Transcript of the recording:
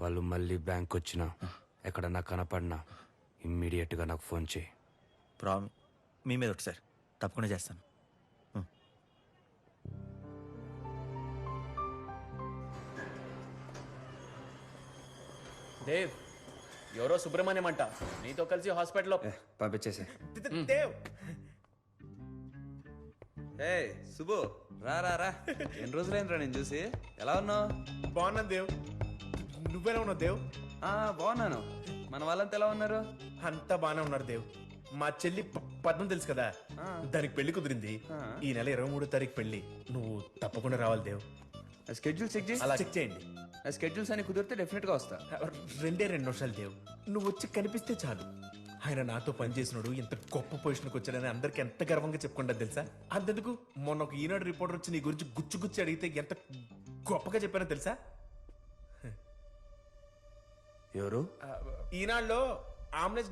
వాళ్ళు మళ్ళీ బ్యాంక్ వచ్చినా ఎక్కడన్నా కనపడినా ఇమ్మీడియట్గా నాకు ఫోన్ చేయి. మీ మీద ఒకటి సార్, తప్పకుండా చేస్తాను. దేవ్, ఎవరో సుబ్రహ్మణ్యం అంట నీతో కలిసి హాస్పిటల్లో. పంపించేసే. దేవ్, ఏ సుబ్బు, రా రా రా. ఎన్ని రోజులైందిరా నేను చూసి. ఎలా ఉన్నావు? బాగున్నాను దేవ్. నువ్వెలా ఉన్నావు దేవ్? బాగున్నాను. మన వాళ్ళంతా ఎలా ఉన్నారు? అంతా బాగానే ఉన్నారు దేవ్. మా చెల్లి పద్మం తెలుసు కదా, దానికి పెళ్లి కుదిరింది. ఈ నెల 23వ తారీఖు పెళ్లి. నువ్వు తప్పకుండా రావాలి దేవ్. స్కెడ్యూల్ చెక్ చేసి అలా చెక్ చేయండి. స్కెడ్యూల్స్ అని కుదిరితే డెఫినెట్ గా వస్తా. 2 నిమిషాలు దేవ్. నువ్వు వచ్చి కనిపిస్తే చాలు. ఆయన నాతో పనిచేసినాడు, ఎంత గొప్ప పొజిషన్కి వచ్చాడని అందరికి ఎంత గర్వంగా చెప్పుకుంటా తెలుసా. అంతెందుకు మొన్న ఒక ఈనాడు రిపోర్టర్ వచ్చి నీ గురించి గుచ్చి గుచ్చి అడిగితే ఎంత గొప్పగా చెప్పానో తెలుసా. ఎవరు? ఈనాడులో ఆమ్లెట్